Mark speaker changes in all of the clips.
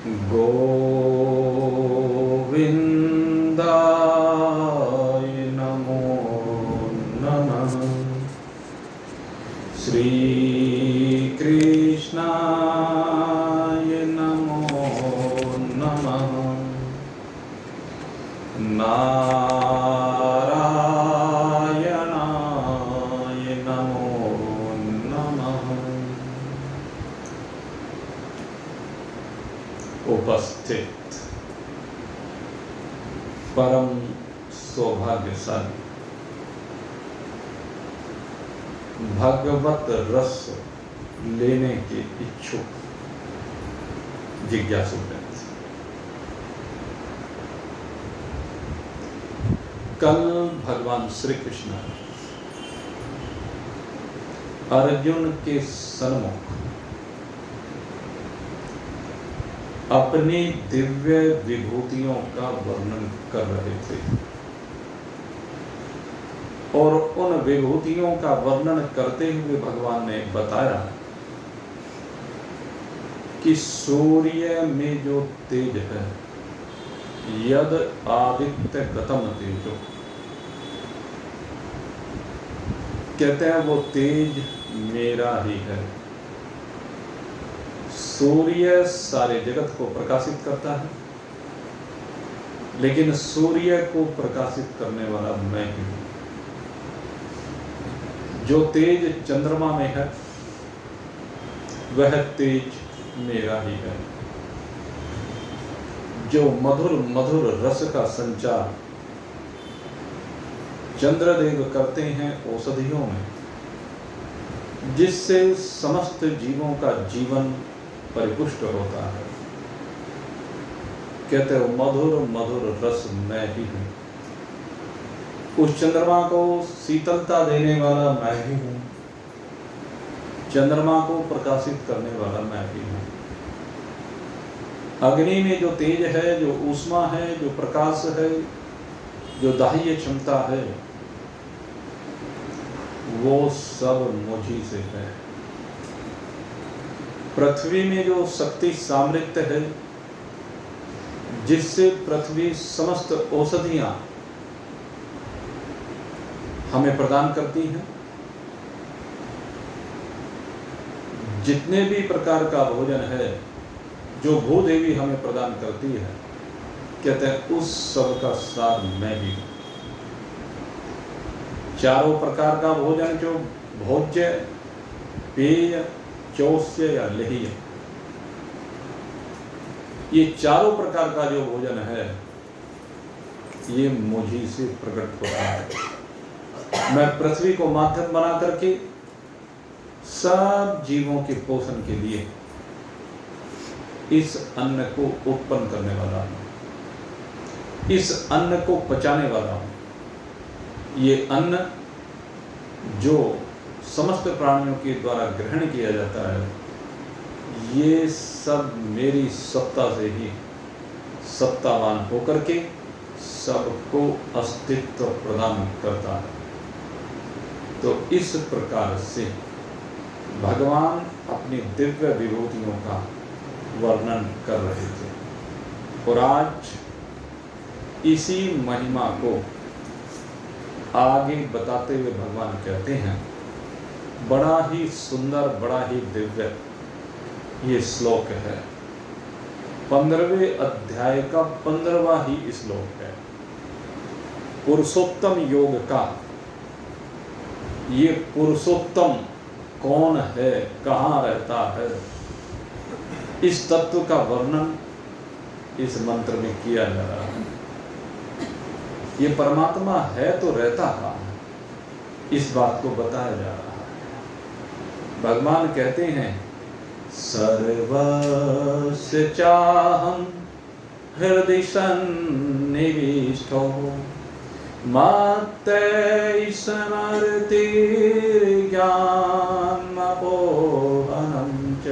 Speaker 1: गोविन्दाय नमो नमः। श्रीकृष्णाय नमो नमः। नारायणाय नमो नमः। उपस्थित परम सौभाग्यशाली भगवत रस लेने के इच्छुक जिज्ञासु व्यक्ति, कल भगवान श्री कृष्ण अर्जुन के सन्मुख अपनी दिव्य विभूतियों का वर्णन कर रहे थे और उन विभूतियों का वर्णन करते हुए भगवान ने बताया कि सूर्य में जो तेज है, यद आदित्य गतम तेजो, कहते हैं वो तेज मेरा ही है। सूर्य सारे जगत को प्रकाशित करता है, लेकिन सूर्य को प्रकाशित करने वाला मैं ही हूं। जो तेज चंद्रमा में है, वह तेज मेरा ही है। जो मधुर मधुर रस का संचार चंद्रदेव करते हैं औषधियों में, जिससे समस्त जीवों का जीवन परिपुष्ट होता है, कहते हो मधुर मधुर रस मैं ही हूं। उस चंद्रमा को शीतलता देने वाला मैं ही हूं। चंद्रमा को प्रकाशित करने वाला मैं ही हूं। अग्नि में जो तेज है, जो ऊष्मा है, जो प्रकाश है, जो दाह्य क्षमता है, वो सब मुझी से है। पृथ्वी में जो शक्ति सामर्थ्य है, जिससे पृथ्वी समस्त औषधियां हमें प्रदान करती हैं, जितने भी प्रकार का भोजन है जो भूदेवी हमें प्रदान करती है, कहते हैं उस सब का सार मैं ही हूं। चारों प्रकार का भोजन, जो भोज्य, पेय, चौस्य या लेह्य, ये चारों प्रकार का जो भोजन है, ये मुझी से प्रकट होता है। मैं पृथ्वी को माध्यम बना करके सब जीवों के पोषण के लिए इस अन्न को उत्पन्न करने वाला हूं, इस अन्न को पचाने वाला हूं। ये अन्न जो समस्त प्राणियों के द्वारा ग्रहण किया जाता है, ये सब मेरी सत्ता से ही सत्तावान होकर के सबको अस्तित्व प्रदान करता है। तो इस प्रकार से भगवान अपनी दिव्य विभूतियों का वर्णन कर रहे थे और आज इसी महिमा को आगे बताते हुए भगवान कहते हैं, बड़ा ही सुंदर, बड़ा ही दिव्य ये श्लोक है। 15वें अध्याय का 15वां ही श्लोक है। पुरुषोत्तम योग का ये पुरुषोत्तम कौन है, कहाँ रहता है, इस तत्व का वर्णन इस मंत्र में किया जा रहा है। ये परमात्मा है तो रहता कहाँ है, इस बात को बताया जा रहा है। भगवान कहते हैं, सर्वस्य चाहं हृदि सन्निविष्टो मत्तैः स्मृतिर्ज्ञानमपोहनं च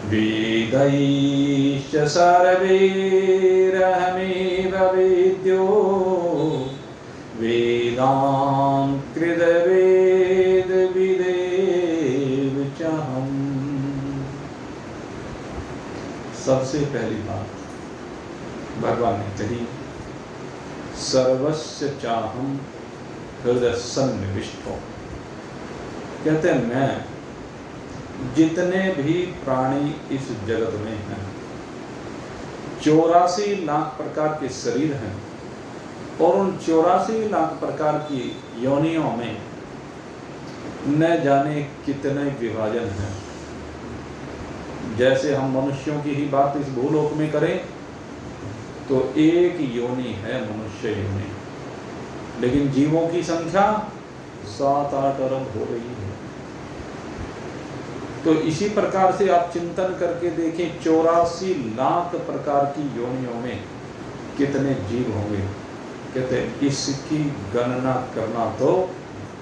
Speaker 1: वेदैश्च सर्वैरहमेव वेद्यो वेदान्तकृतवेदविदेव चाहम्। सबसे पहली बात भगवान ने कही, सर्वस्य चाहम हृदय सन्निविष्टो। कहते हैं मैं जितने भी प्राणी इस जगत में हैं, 84 लाख प्रकार के शरीर हैं और उन 84 लाख प्रकार की योनियों में न जाने कितने विभाजन हैं। जैसे हम मनुष्यों की ही बात इस भूलोक में करें तो एक योनि है मनुष्य योनि, लेकिन जीवों की संख्या 7-8 अरब हो रही है। तो इसी प्रकार से आप चिंतन करके देखें, 84 लाख प्रकार की योनियों में कितने जीव होंगे। कहते हैं इसकी गणना करना तो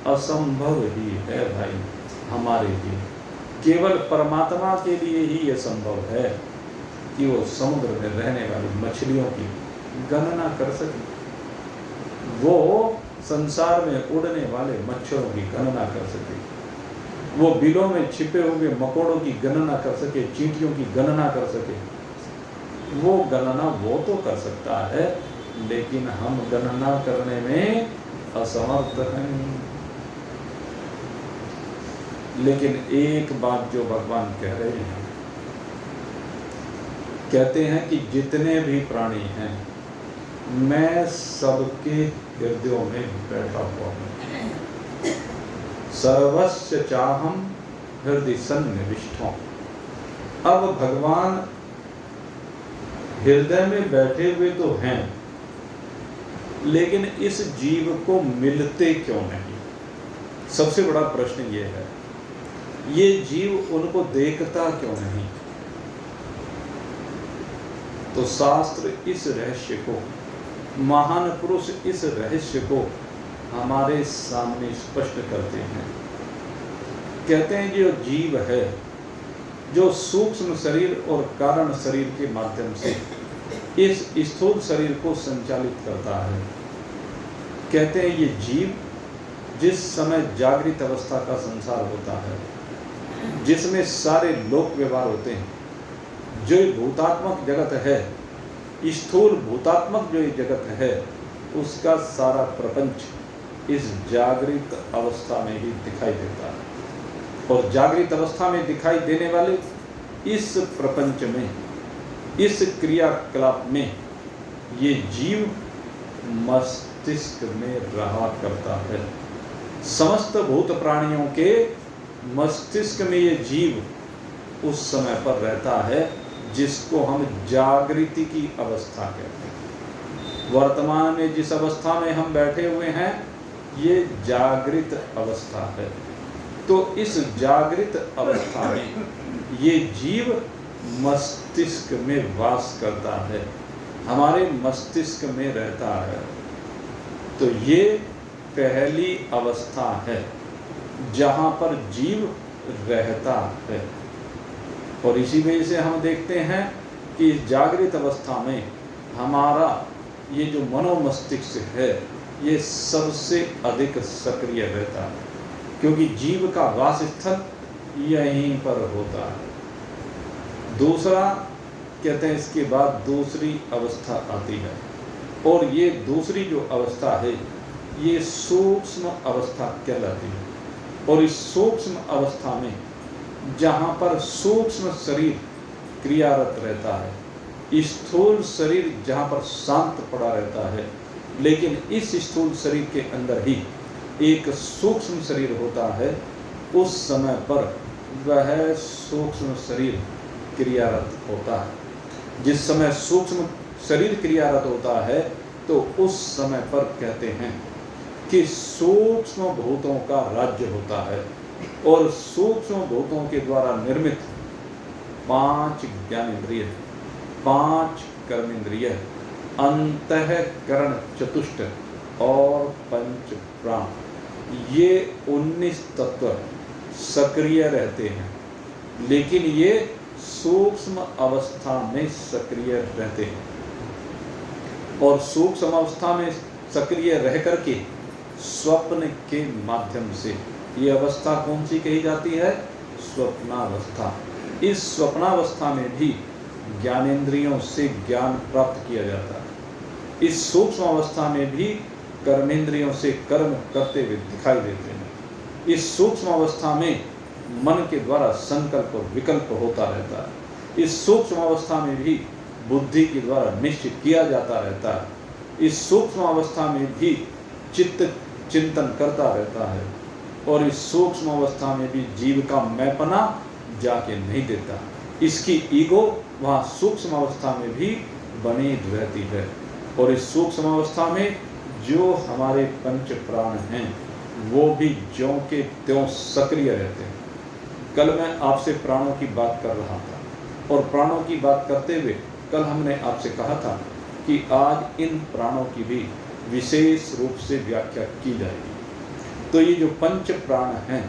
Speaker 1: असंभव ही है भाई हमारे लिए। केवल परमात्मा के लिए ही यह संभव है कि वो समुद्र में रहने वाली मछलियों की गणना कर सके, वो संसार में उड़ने वाले मच्छरों की गणना कर सके, वो बिलों में छिपे हुए मकोड़ों की गणना कर सके, चींटियों की गणना कर सके। वो गणना वो तो कर सकता है, लेकिन हम गणना करने में असमर्थ हैं। लेकिन एक बात जो भगवान कह रहे हैं, कहते हैं कि जितने भी प्राणी हैं मैं सबके हृदयों में बैठा हुआ हूँ। सर्वस्य चाहम हृदय सन्निविष्टो। अब भगवान हृदय में बैठे हुए तो हैं, लेकिन इस जीव को मिलते क्यों नहीं? सबसे बड़ा प्रश्न ये है। ये जीव उनको देखता क्यों नहीं? तो शास्त्र इस रहस्य को, महान पुरुष इस रहस्य को हमारे सामने स्पष्ट करते हैं। कहते हैं जो जीव है, जो सूक्ष्म शरीर और कारण शरीर के माध्यम से इस स्थूल शरीर को संचालित करता है। कहते हैं ये जीव जिस समय जागृत अवस्था का संसार होता है, जिसमें सारे लोक व्यवहार होते हैं, जो भूतात्मक जगत है, स्थूल भूतात्मक जो ये जगत है, उसका सारा प्रपंच इस जागृत अवस्था में ही दिखाई देता है। और जागृत अवस्था में दिखाई देने वाले इस प्रपंच में, इस क्रियाकलाप में ये जीव मस्तिष्क में रहा करता है। समस्त भूत प्राणियों के मस्तिष्क में ये जीव उस समय पर रहता है जिसको हम जागृति की अवस्था कहते हैं। वर्तमान में जिस अवस्था में हम बैठे हुए हैं, ये जागृत अवस्था है। तो इस जागृत अवस्था में ये जीव मस्तिष्क में वास करता है, हमारे मस्तिष्क में रहता है। तो ये पहली अवस्था है जहाँ पर जीव रहता है। और इसी वजह से हम देखते हैं कि इस जागृत अवस्था में हमारा ये जो मनोमस्तिष्क है, ये सबसे अधिक सक्रिय रहता है, क्योंकि जीव का वास स्थल यहीं पर होता है। दूसरा कहते हैं इसके बाद दूसरी अवस्था आती है, और ये दूसरी जो अवस्था है ये सूक्ष्म अवस्था कहलाती है। और इस सूक्ष्म अवस्था में जहाँ पर सूक्ष्म शरीर क्रियारत रहता है, स्थूल शरीर जहाँ पर शांत पड़ा रहता है, लेकिन इस स्थूल शरीर के अंदर ही एक सूक्ष्म शरीर होता है, उस समय पर वह सूक्ष्म शरीर क्रियारत होता है। जिस समय सूक्ष्म शरीर क्रियारत होता है तो उस समय पर कहते हैं कि सूक्ष्म भूतों का राज्य होता है, और सूक्ष्म भूतों के द्वारा निर्मित 5 ज्ञानेंद्रिय, 5 कर्मेंद्रिय, अंतःकरण चतुष्ट और पंच प्राण, ये 19 तत्व सक्रिय रहते हैं। लेकिन ये सूक्ष्म अवस्था में सक्रिय रहते हैं, और सूक्ष्म अवस्था में सक्रिय रह करके स्वप्न के माध्यम से, ये अवस्था कौन सी कही जाती है? स्वप्नावस्था। इस स्वप्नावस्था में भी ज्ञानेंद्रियों से ज्ञान प्राप्त किया जाता है। इस सूक्ष्म अवस्था में भी कर्मेंद्रियों से कर्म करते हुए दिखाई देते हैं। इस सूक्ष्म अवस्था में मन के द्वारा संकल्प और विकल्प होता रहता है। इस सूक्ष्म अवस्था में भी बुद्धि के द्वारा निश्चय किया जाता रहता है। इस सूक्ष्म अवस्था में भी चित्त चिंतन करता रहता है और इस सूक्ष्म अवस्था में भी जीव का मैंपना जाके नहीं देता। इसकी ईगो वहाँ सूक्ष्म अवस्था में भी बनी रहती है और इस सूक्ष्म अवस्था में जो हमारे पंच प्राण हैं वो भी ज्यों के त्यों सक्रिय रहते हैं। कल मैं आपसे प्राणों की बात कर रहा था और प्राणों की बात करते हुए कल हमने आपसे कहा था कि आज इन प्राणों की भी विशेष रूप से व्याख्या की जाएगी। तो ये जो पंच प्राण हैं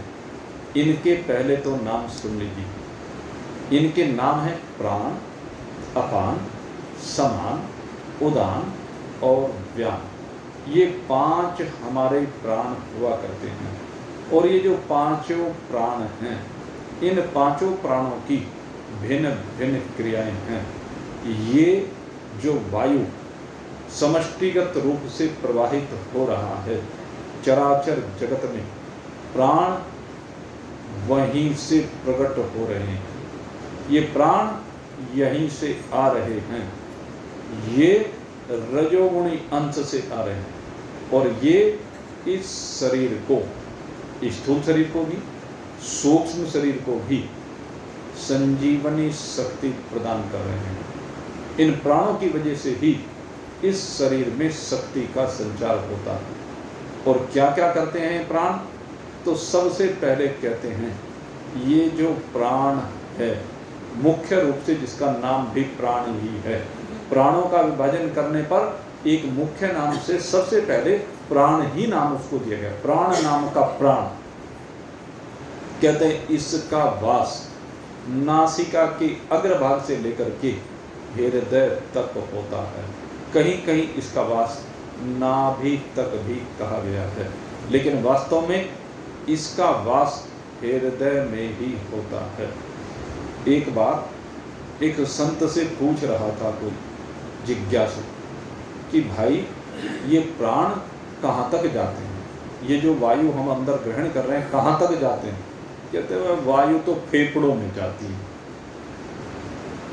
Speaker 1: इनके पहले तो नाम सुन लीजिए। इनके नाम हैं प्राण, अपान, समान, उदान और व्यान। ये 5 हमारे प्राण हुआ करते हैं और ये जो पांचों प्राण हैं इन पांचों प्राणों की भिन्न भिन्न क्रियाएं हैं। ये जो वायु समष्टिगत रूप से प्रवाहित हो रहा है चराचर जगत में, प्राण वहीं से प्रकट हो रहे हैं। ये प्राण यहीं से आ रहे हैं। ये रजोगुणी अंश से आ रहे हैं और ये इस शरीर को, स्थूल शरीर को भी, सूक्ष्म शरीर को भी संजीवनी शक्ति प्रदान कर रहे हैं। इन प्राणों की वजह से ही इस शरीर में शक्ति का संचार होता है। और क्या क्या करते हैं प्राण? तो सबसे पहले कहते हैं ये जो प्राण है मुख्य रूप से जिसका नाम भी प्राण ही है, प्राणों का विभाजन करने पर एक मुख्य नाम से सबसे पहले प्राण ही नाम उसको दिया गया। प्राण नाम का प्राण कहते हैं इसका वास नासिका के अग्रभाग से लेकर के हृदय तक होता है। कहीं कहीं इसका वास नाभि तक भी कहा गया है, लेकिन वास्तव में इसका वास हृदय में ही होता है। एक बार एक संत से पूछ रहा था कोई जिज्ञासु कि भाई ये प्राण कहाँ तक जाते हैं, ये जो वायु हम अंदर ग्रहण कर रहे हैं कहाँ तक जाते हैं? कहते हैं वायु तो फेफड़ों में जाती है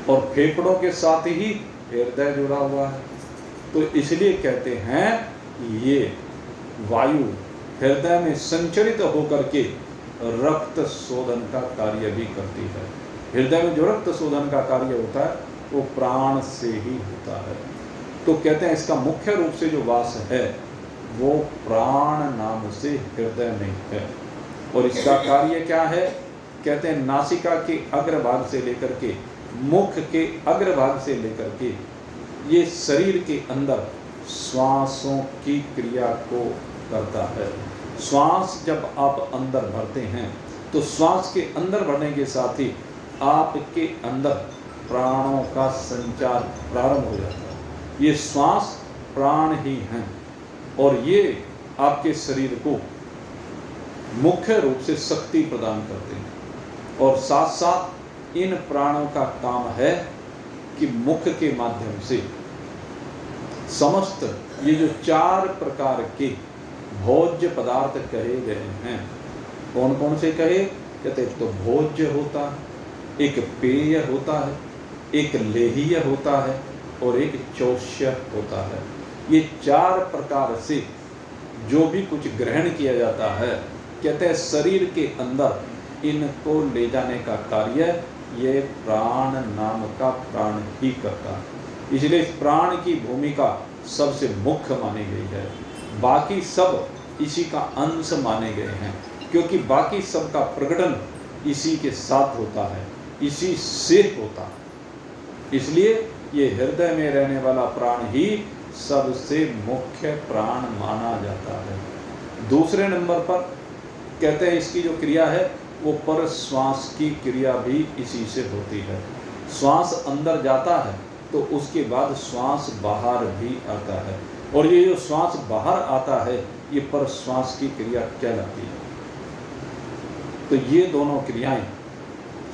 Speaker 1: और फेफड़ों के साथ ही हृदय जुड़ा हुआ है। तो इसलिए कहते हैं ये वायु हृदय में संचरित होकर के रक्त शोधन का कार्य भी करती है। हृदय में जो रक्त शोधन का कार्य होता है वो प्राण से ही होता है। तो कहते हैं इसका मुख्य रूप से जो वास है वो प्राण नाम से हृदय में है। और इसका कार्य क्या है? कहते हैं नासिका के अग्रभाग से लेकर के मुख के अग्रभाग से लेकर के ये शरीर के अंदर श्वासों की क्रिया को करता है। श्वास जब आप अंदर भरते हैं तो श्वास के अंदर भरने के साथ ही आपके अंदर प्राणों का संचार प्रारंभ हो जाता है। ये श्वास प्राण ही हैं और ये आपके शरीर को मुख्य रूप से शक्ति प्रदान करते हैं। और साथ साथ इन प्राणों का काम है कि मुख के माध्यम से समस्त ये जो 4 प्रकार के भोज्य पदार्थ कहे गए हैं, कौन कौन से कहे? कहते एक तो भोज्य होता है, एक पेय होता है, एक लेह्य होता है और एक चोष्य होता है। ये 4 प्रकार से जो भी कुछ ग्रहण किया जाता है कहते हैं शरीर के अंदर इनको ले जाने का कार्य ये प्राण नाम का प्राण ही करता है। इसलिए इस प्राण की भूमिका सबसे मुख्य मानी गई है। बाकी सब इसी का अंश माने गए हैं क्योंकि बाकी सब का प्रकटन इसी के साथ होता है, इसी से होता है। इसलिए ये हृदय में रहने वाला प्राण ही सबसे मुख्य प्राण माना जाता है। दूसरे नंबर पर कहते हैं इसकी जो क्रिया है वो पर श्वास की क्रिया भी इसी से होती है। श्वास अंदर जाता है तो उसके बाद श्वास बाहर भी आता है और ये जो श्वास बाहर आता है ये पर श्वास की क्रिया कहलाती है। तो ये दोनों क्रियाएं,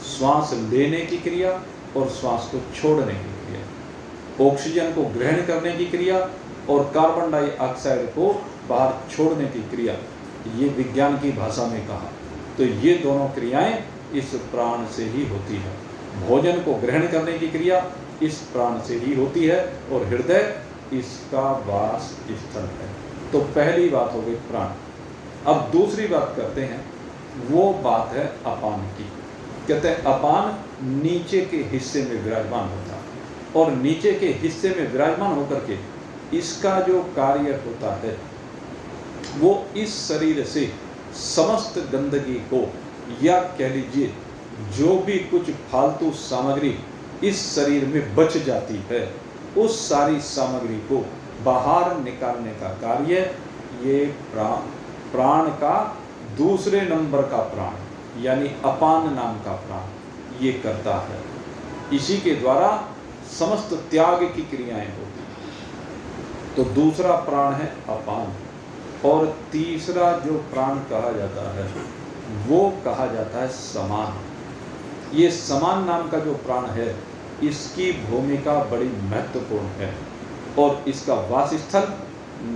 Speaker 1: श्वास लेने की क्रिया और श्वास को छोड़ने की क्रिया, ऑक्सीजन को ग्रहण करने की क्रिया और कार्बन डाइऑक्साइड को बाहर छोड़ने की क्रिया, ये विज्ञान की भाषा में कहा तो ये दोनों क्रियाएं इस प्राण से ही होती है। भोजन को ग्रहण करने की क्रिया इस प्राण से ही होती है और हृदय इसका वास स्थल है। तो पहली बात हो गई प्राण। अब दूसरी बात करते हैं, वो बात है अपान की। कहते हैं अपान नीचे के हिस्से में विराजमान होता है और नीचे के हिस्से में विराजमान होकर के इसका जो कार्य होता है वो इस शरीर से समस्त गंदगी को, या कह लीजिए जो भी कुछ फालतू सामग्री इस शरीर में बच जाती है, उस सारी सामग्री को बाहर निकालने का कार्य ये प्राण का दूसरे नंबर का प्राण यानी अपान नाम का प्राण ये करता है। इसी के द्वारा समस्त त्याग की क्रियाएं होती हैं। तो दूसरा प्राण है अपान। और तीसरा जो प्राण कहा जाता है वो कहा जाता है समान। ये समान नाम का जो प्राण है इसकी भूमिका बड़ी महत्वपूर्ण है और इसका वास स्थल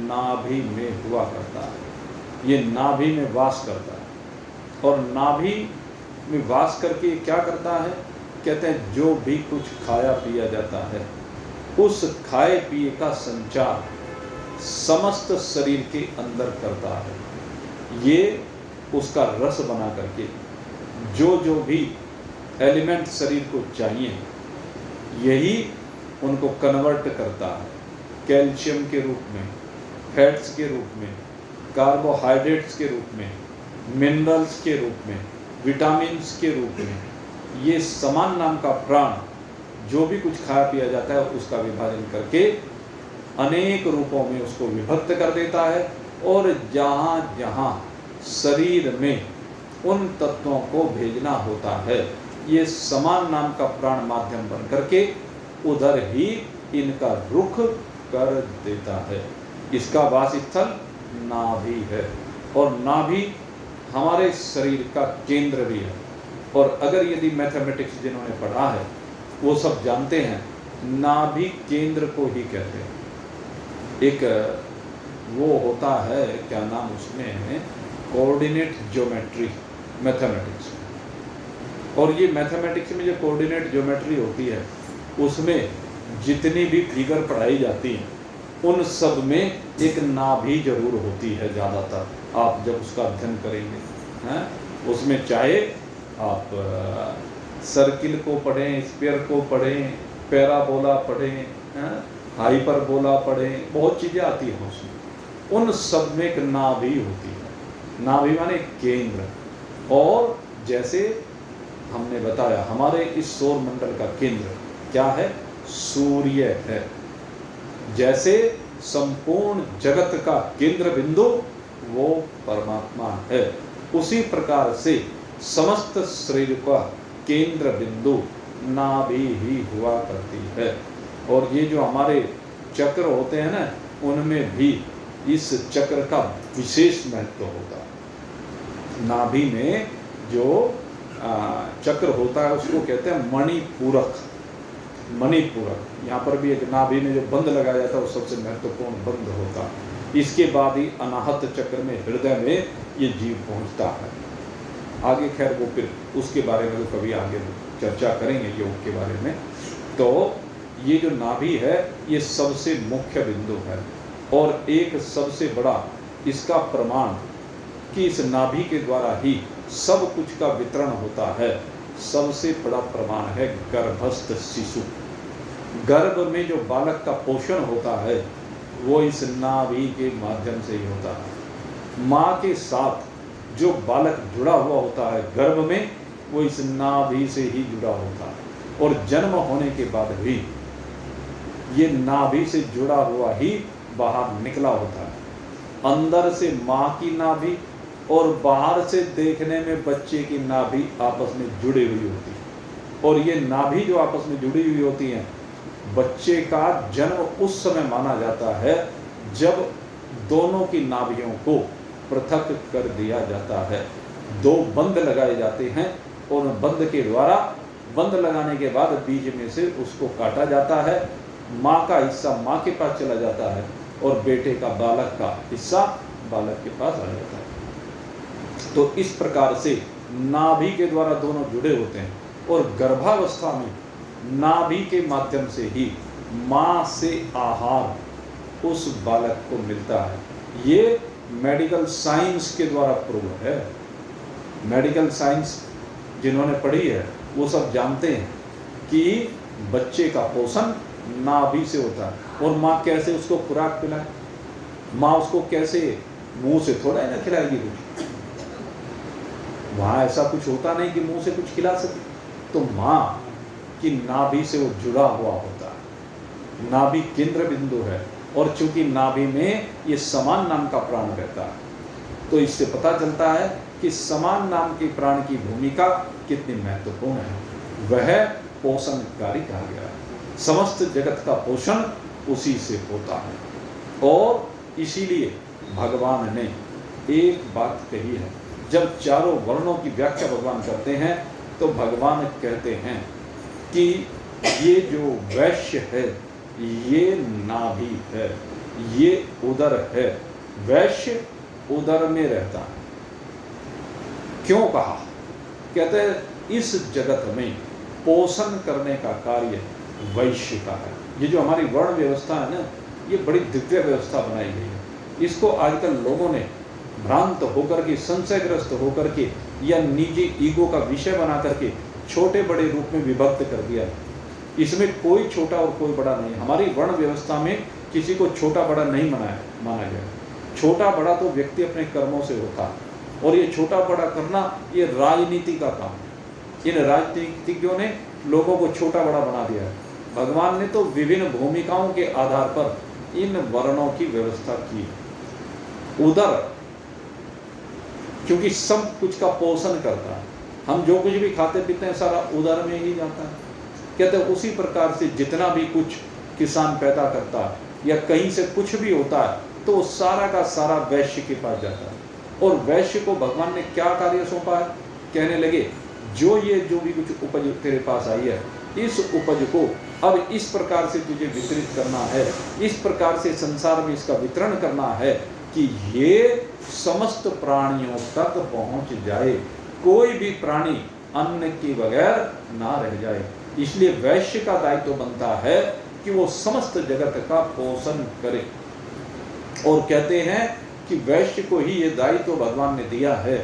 Speaker 1: नाभि में हुआ करता है। ये नाभि में वास करता है और नाभि में वास करके क्या करता है, कहते हैं जो भी कुछ खाया पिया जाता है उस खाए पिए का संचार समस्त शरीर के अंदर करता है। ये उसका रस बना करके जो भी एलिमेंट शरीर को चाहिए यही उनको कन्वर्ट करता है, कैल्शियम के रूप में, फैट्स के रूप में, कार्बोहाइड्रेट्स के रूप में, मिनरल्स के रूप में, विटामिन्स के रूप में। ये समान नाम का प्राण जो भी कुछ खाया पिया जाता है उसका विभाजन करके अनेक रूपों में उसको विभक्त कर देता है और जहाँ जहाँ शरीर में उन तत्वों को भेजना होता है ये समान नाम का प्राण माध्यम बन करके उधर ही इनका रुख कर देता है। इसका वास स्थल नाभि है और नाभि हमारे शरीर का केंद्र भी है। और अगर यदि मैथमेटिक्स जिन्होंने पढ़ा है वो सब जानते हैं नाभि केंद्र को ही कहते हैं। एक वो होता है, क्या नाम उसमें, कोऑर्डिनेट ज्योमेट्री मैथमेटिक्स में। और ये मैथमेटिक्स में जो कोऑर्डिनेट ज्योमेट्री होती है उसमें जितनी भी फिगर पढ़ाई जाती हैं उन सब में एक नाभि जरूर होती है ज़्यादातर। आप जब उसका अध्ययन करेंगे हैं उसमें चाहे आप सर्किल को पढ़ें, स्फीयर को पढ़ें, पैराबोला पढ़ें, हाइपरबोला पढ़ें, बहुत चीज़ें आती हैं उसमें। उन सब में एक नाभि होती है। नाभि माने केंद्र। और जैसे हमने बताया हमारे इस सौर मंडल का केंद्र क्या है, सूर्य है। जैसे संपूर्ण जगत का केंद्र बिंदु वो परमात्मा है, उसी प्रकार से समस्त शरीर का केंद्र बिंदु नाभि ही हुआ करती है। और ये जो हमारे चक्र होते हैं ना उनमें भी इस चक्र का विशेष महत्व होता है। नाभि में जो चक्र होता है उसको कहते हैं मणिपूरक। मणिपूरक, यहाँ पर भी एक नाभि में जो बंद लगाया जाता है वो सबसे महत्वपूर्ण बंद होता है। इसके बाद ही अनाहत चक्र में हृदय में ये जीव पहुँचता है। आगे खैर वो फिर उसके बारे में तो कभी आगे चर्चा करेंगे योग के बारे में। तो ये जो नाभि है ये सबसे मुख्य बिंदु है और एक सबसे बड़ा इसका प्रमाण कि इस नाभि के द्वारा ही सब कुछ का वितरण होता है, सबसे बड़ा प्रमाण है गर्भस्थ शिशु। गर्भ में जो बालक का पोषण होता है वो इस नाभि के माध्यम से ही होता है। माँ के साथ जो बालक जुड़ा हुआ होता है गर्भ में वो इस नाभि से ही जुड़ा होता है और जन्म होने के बाद भी ये नाभि से जुड़ा हुआ ही बाहर निकला होता है। अंदर से माँ की नाभि और बाहर से देखने में बच्चे की नाभि आपस में जुड़ी हुई होती है। और ये नाभि जो आपस में जुड़ी हुई होती हैं बच्चे का जन्म उस समय माना जाता है जब दोनों की नाभियों को पृथक कर दिया जाता है। दो बंद लगाए जाते हैं और बंद के द्वारा बंद लगाने के बाद बीज में से उसको काटा जाता है, माँ का हिस्सा माँ के पास चला जाता है और बेटे का बालक का हिस्सा बालक के पास आ जाता है। तो इस प्रकार से नाभि के द्वारा दोनों जुड़े होते हैं और गर्भावस्था में नाभि के माध्यम से ही माँ से आहार उस बालक को मिलता है। ये मेडिकल साइंस के द्वारा प्रूव है। मेडिकल साइंस जिन्होंने पढ़ी है वो सब जानते हैं कि बच्चे का पोषण नाभि से होता है। और माँ कैसे उसको खुराक पिलाए, माँ उसको कैसे, मुंह से थोड़ा ही ना खिलाएगी कुछ, वहाँ ऐसा कुछ होता नहीं कि मुंह से कुछ खिला सके। तो माँ की नाभि से वो जुड़ा हुआ होता है, नाभि केंद्र बिंदु है। और चूंकि नाभि में ये समान नाम का प्राण रहता है, तो इससे पता चलता है कि समान नाम के प्राण की भूमिका कितनी महत्वपूर्ण है। वह पोषणकारी कहा गया है। समस्त जगत का पोषण उसी से होता है। और इसीलिए भगवान ने एक बात कही है, जब चारों वर्णों की व्याख्या भगवान करते हैं तो भगवान कहते हैं कि ये जो वैश्य है ये नाभि है, ये उदर है। वैश्य उदर में रहता है। क्यों कहा? कहते हैं इस जगत में पोषण करने का कार्य वैश्य का है। ये जो हमारी वर्ण व्यवस्था है ना, ये बड़ी दिव्य व्यवस्था बनाई गई है। इसको आजकल लोगों ने भ्रांत होकर के, संशयग्रस्त होकर के या निजी ईगो का विषय बना करके छोटे बड़े रूप में विभक्त कर दिया। इसमें कोई छोटा और कोई बड़ा नहीं। हमारी वर्ण व्यवस्था में किसी को छोटा बड़ा नहीं माना गया। छोटा बड़ा तो व्यक्ति अपने कर्मों से होता है, और ये छोटा बड़ा करना ये राजनीति का काम है। इन राजनीतिज्ञों ने लोगों को छोटा बड़ा बना दिया है। भगवान ने तो विभिन्न भूमिकाओं के आधार पर इन वर्णों की व्यवस्था की। उदर क्योंकि सब कुछ का पोषण करता है, हम जो कुछ भी खाते पीते हैं सारा उदर में ही जाता है। कहते हैं उसी प्रकार से जितना भी कुछ किसान पैदा करता है या कहीं से कुछ भी होता है तो सारा का सारा वैश्य के पास जाता है। और वैश्य को भगवान ने क्या कार्य सौंपा है? कहने लगे जो भी कुछ उपज तेरे पास आई है, इस उपज को अब इस प्रकार से तुझे वितरित करना है, इस प्रकार से संसार में इसका वितरण करना है कि ये समस्त प्राणियों तक पहुंच जाए, कोई भी प्राणी अन्न के बगैर ना रह जाए। इसलिए वैश्य का दायित्व बनता है कि वो समस्त जगत का पोषण करे। और कहते हैं कि वैश्य को ही ये दायित्व भगवान ने दिया है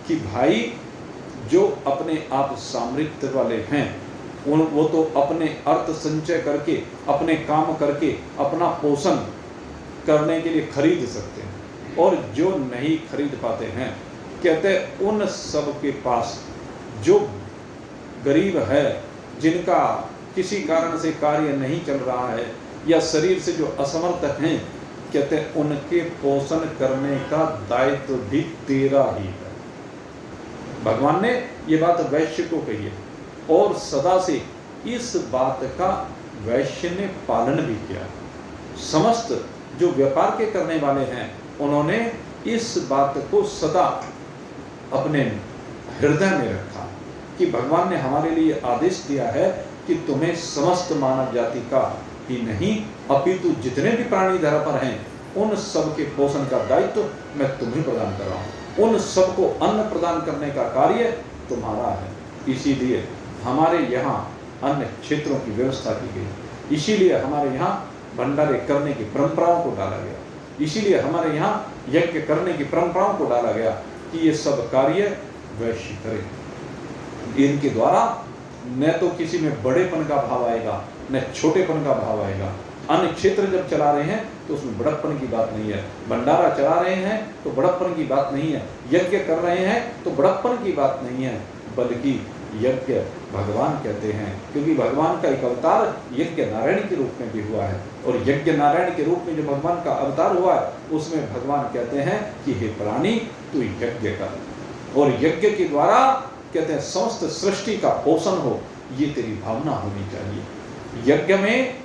Speaker 1: कि भाई जो अपने आप सामर्थ्य वाले हैं वो तो अपने अर्थ संचय करके, अपने काम करके अपना पोषण करने के लिए खरीद सकते हैं। और जो नहीं खरीद पाते हैं, कहते हैं उन सब के पास जो गरीब है, जिनका किसी कारण से कार्य नहीं चल रहा है या शरीर से जो असमर्थ हैं, कहते हैं उनके पोषण करने का दायित्व भी तेरा ही है। भगवान ने ये बात वैश्य को कही है और सदा से इस बात का वैश्य ने पालन भी किया। समस्त जो व्यापार के करने वाले हैं उन्होंने इस बात को सदा अपने हृदय में रखा कि भगवान ने हमारे लिए आदेश दिया है कि तुम्हें समस्त मानव जाति का ही नहीं अपितु जितने भी प्राणी धरा पर हैं उन सब के पोषण का दायित्व मैं तुम्हें प्रदान कर रहा हूँ। उन सबको अन्न प्रदान करने का कार्य तुम्हारा है। इसीलिए हमारे यहाँ अन्य क्षेत्रों की व्यवस्था की गई। इसीलिए हमारे यहाँ भंडारे करने की परंपराओं को डाला गया। इसीलिए हमारे यहाँ यज्ञ करने की परंपराओं को डाला गया कि ये सब कार्य वैश्य करें। इनके द्वारा न तो किसी में बड़ेपन का भाव आएगा न छोटेपन का भाव आएगा। अन्य क्षेत्र जब चला रहे हैं तो उसमें बड़प्पन की बात नहीं है। भंडारा चला रहे हैं तो बड़प्पन की बात नहीं है। यज्ञ कर रहे हैं तो बड़प्पन की बात नहीं है, बल्कि यज्ञ भगवान कहते हैं, क्योंकि भगवान का एक अवतार यज्ञ नारायण के रूप में भी हुआ है। और यज्ञ नारायण के रूप में जो भगवान का अवतार हुआ है उसमें भगवान कहते हैं कि हे प्राणी तू यज्ञ कर, और यज्ञ के द्वारा कहते हैं समस्त सृष्टि का पोषण हो, ये तेरी भावना होनी चाहिए। यज्ञ में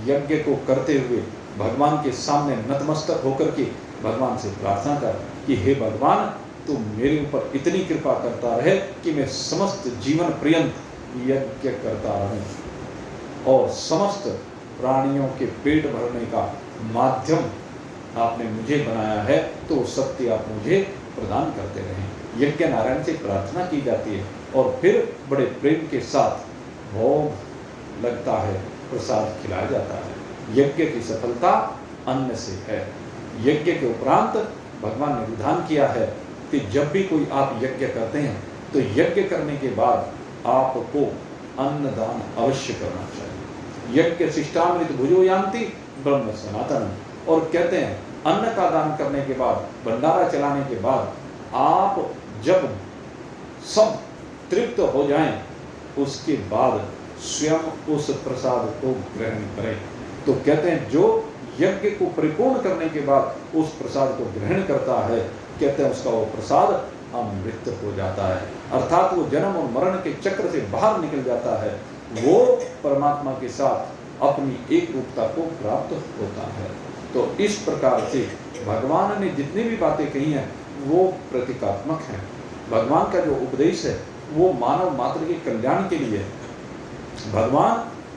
Speaker 1: यज्ञ को करते हुए भगवान के सामने नतमस्तक होकर के भगवान से प्रार्थना कर कि हे भगवान तू मेरे ऊपर इतनी कृपा करता रहे कि मैं समस्त जीवन पर्यंत यज्ञ करता रहूं और समस्त प्राणियों के पेट भरने का माध्यम आपने मुझे बनाया है, तो शक्ति आप मुझे प्रदान करते रहें। यज्ञ नारायण से प्रार्थना की जाती है और फिर बड़े प्रेम के साथ भोग लगता है, प्रसाद खिलाया जाता है। यज्ञ की सफलता अन्न से है। यज्ञ के उपरांत भगवान ने विधान किया है कि जब भी कोई आप यज्ञ करते हैं तो यज्ञ करने के बाद आपको अन्न दान अवश्य करना चाहिए। यज्ञ शिष्टामृत भुजो यान्ति ब्रह्म सनातन। और कहते हैं अन्न का दान करने के बाद, भंडारा चलाने के बाद आप जब सब तृप्त हो जाएं, उसके बाद स्वयं उस प्रसाद को ग्रहण करें। तो कहते हैं जो यज्ञ को परिपूर्ण करने के बाद उस प्रसाद को ग्रहण करता है, कहते हैं उसका वो प्रसाद अमृत हो जाता है, अर्थात वो जन्म और मरण के चक्र से बाहर निकल जाता है, वो परमात्मा के साथ अपनी एक रूपता को प्राप्त होता है। तो इस प्रकार से भगवान ने जितनी भी बातें कही हैं वो प्रतीकात्मक हैं। भगवान का जो उपदेश है वो मानव मात्र के कल्याण के लिए है। भगवान